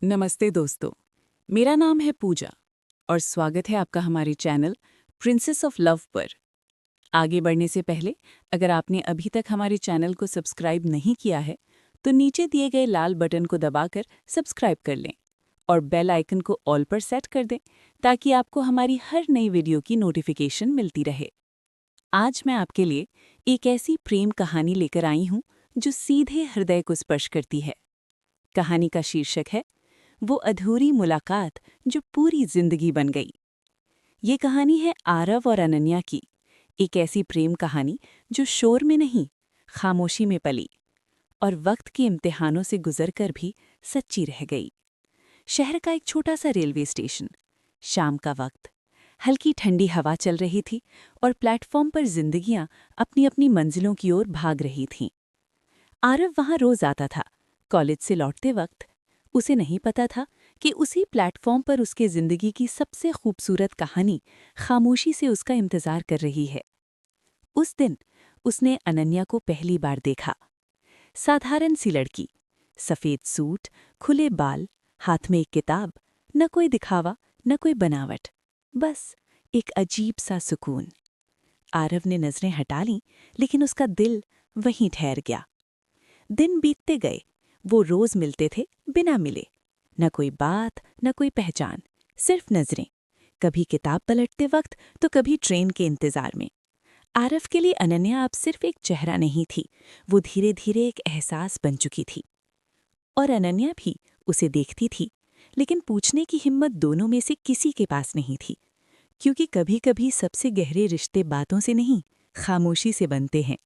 नमस्ते दोस्तों, मेरा नाम है पूजा और स्वागत है आपका हमारे चैनल प्रिंसेस ऑफ लव पर। आगे बढ़ने से पहले अगर आपने अभी तक हमारे चैनल को सब्सक्राइब नहीं किया है तो नीचे दिए गए लाल बटन को दबाकर सब्सक्राइब कर लें और बेल आइकन को ऑल पर सेट कर दें ताकि आपको हमारी हर नई वीडियो की नोटिफिकेशन मिलती रहे। आज मैं आपके लिए एक ऐसी प्रेम कहानी लेकर आई हूँ जो सीधे हृदय को स्पर्श करती है। कहानी का शीर्षक है वो अधूरी मुलाकात जो पूरी जिंदगी बन गई। ये कहानी है आरव और अनन्या की, एक ऐसी प्रेम कहानी जो शोर में नहीं, खामोशी में पली और वक्त के इम्तिहानों से गुजरकर भी सच्ची रह गई। शहर का एक छोटा सा रेलवे स्टेशन, शाम का वक्त, हल्की ठंडी हवा चल रही थी और प्लेटफॉर्म पर जिंदगियां अपनी अपनी मंजिलों की ओर भाग रही थीं। आरव वहां रोज आता था, कॉलेज से लौटते वक्त। उसे नहीं पता था कि उसी प्लेटफॉर्म पर उसके जिंदगी की सबसे खूबसूरत कहानी खामोशी से उसका इंतजार कर रही है। उस दिन उसने अनन्या को पहली बार देखा। साधारण सी लड़की, सफेद सूट, खुले बाल, हाथ में एक किताब, न कोई दिखावा न कोई बनावट, बस एक अजीब सा सुकून। आरव ने नजरें हटा लीं, लेकिन उसका दिल वहीं ठहर गया। दिन बीतते गए, वो रोज मिलते थे बिना मिले। न कोई बात, न कोई पहचान, सिर्फ नजरें। कभी किताब पलटते वक्त तो कभी ट्रेन के इंतजार में। आरव के लिए अनन्या अब सिर्फ एक चेहरा नहीं थी, वो धीरे धीरे एक एहसास बन चुकी थी। और अनन्या भी उसे देखती थी, लेकिन पूछने की हिम्मत दोनों में से किसी के पास नहीं थी, क्योंकि कभी कभी सबसे गहरे रिश्ते बातों से नहीं, खामोशी से बनते हैं।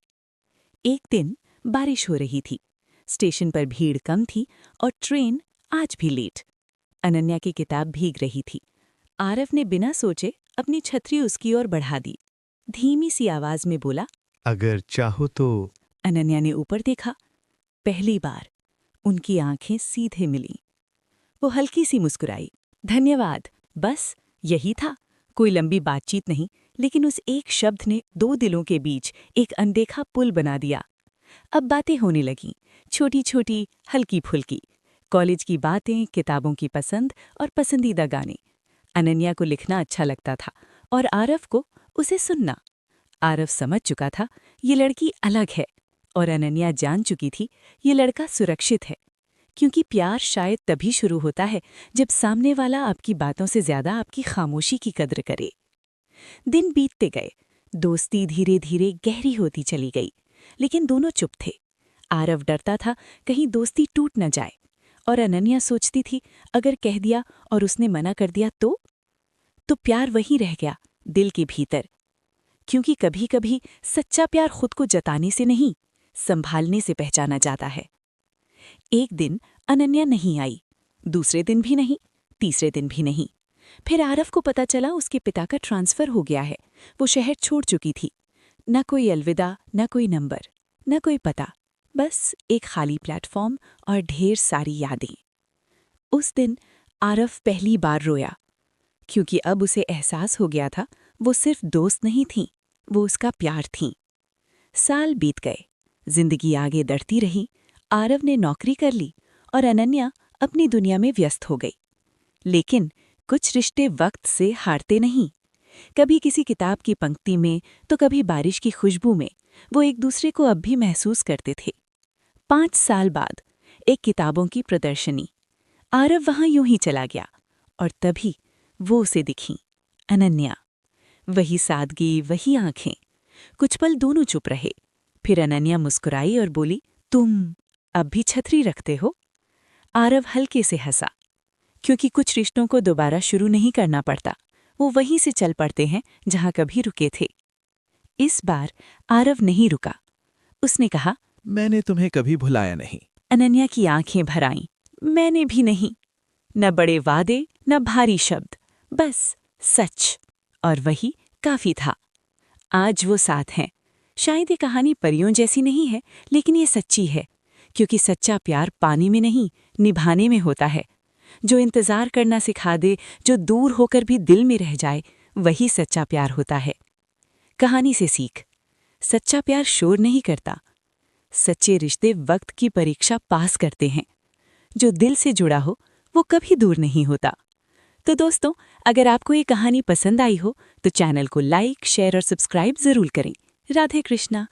एक दिन बारिश हो रही थी, स्टेशन पर भीड़ कम थी और ट्रेन आज भी लेट। अनन्या की किताब भीग रही थी। आरव ने बिना सोचे अपनी छतरी उसकी ओर बढ़ा दी। धीमी सी आवाज में बोला, अगर चाहो तो। अनन्या ने ऊपर देखा। पहली बार उनकी आंखें सीधे मिलीं। वो हल्की सी मुस्कुराई। धन्यवाद, बस यही था। कोई लंबी बातचीत नहीं, लेकिन उस एक शब्द ने दो दिलों के बीच एक अनदेखा पुल बना दिया। अब बातें होने लगीं, छोटी छोटी, हल्की फुल्की। कॉलेज की बातें, किताबों की पसंद और पसंदीदा गाने। अनन्या को लिखना अच्छा लगता था और आरव को उसे सुनना। आरव समझ चुका था ये लड़की अलग है, और अनन्या जान चुकी थी ये लड़का सुरक्षित है। क्योंकि प्यार शायद तभी शुरू होता है जब सामने वाला आपकी बातों से ज्यादा आपकी खामोशी की कद्र करे। दिन बीतते गए, दोस्ती धीरे धीरे गहरी होती चली गई, लेकिन दोनों चुप थे। आरव डरता था कहीं दोस्ती टूट न जाए, और अनन्या सोचती थी अगर कह दिया और उसने मना कर दिया तो प्यार वहीं रह गया, दिल के भीतर। क्योंकि कभी कभी सच्चा प्यार खुद को जताने से नहीं, संभालने से पहचाना जाता है। एक दिन अनन्या नहीं आई, दूसरे दिन भी नहीं, तीसरे दिन भी नहीं। फिर आरव को पता चला उसके पिता का ट्रांसफर हो गया है। वो शहर छोड़ चुकी थी। न कोई अलविदा, न कोई नंबर, न कोई पता, बस एक खाली प्लेटफॉर्म और ढेर सारी यादें। उस दिन आरव पहली बार रोया, क्योंकि अब उसे एहसास हो गया था वो सिर्फ दोस्त नहीं थी, वो उसका प्यार थी। साल बीत गए, जिंदगी आगे बढ़ती रही। आरव ने नौकरी कर ली और अनन्या अपनी दुनिया में व्यस्त हो गई। लेकिन कुछ रिश्ते वक्त से हारते नहीं। कभी किसी किताब की पंक्ति में तो कभी बारिश की खुशबू में वो एक दूसरे को अब भी महसूस करते थे। 5 साल बाद एक किताबों की प्रदर्शनी। आरव वहां यूं ही चला गया और तभी वो उसे दिखी, अनन्या। वही सादगी, वही आंखें। कुछ पल दोनों चुप रहे। फिर अनन्या मुस्कुराई और बोली, तुम अब भी छतरी रखते हो? आरव हल्के से हंसा, क्योंकि कुछ रिश्तों को दोबारा शुरू नहीं करना पड़ता, वो वहीं से चल पड़ते हैं जहां कभी रुके थे। इस बार आरव नहीं रुका। उसने कहा, मैंने तुम्हें कभी भुलाया नहीं। अनन्या की आंखें भर आईं। मैंने भी नहीं। न बड़े वादे, न भारी शब्द, बस सच। और वही काफी था। आज वो साथ हैं। शायद ये कहानी परियों जैसी नहीं है, लेकिन ये सच्ची है, क्योंकि सच्चा प्यार पाने में नहीं, निभाने में होता है। जो इंतजार करना सिखा दे, जो दूर होकर भी दिल में रह जाए, वही सच्चा प्यार होता है। कहानी से सीख, सच्चा प्यार शोर नहीं करता। सच्चे रिश्ते वक्त की परीक्षा पास करते हैं। जो दिल से जुड़ा हो वो कभी दूर नहीं होता। तो दोस्तों, अगर आपको ये कहानी पसंद आई हो तो चैनल को लाइक, शेयर और सब्सक्राइब जरूर करें। राधे कृष्णा।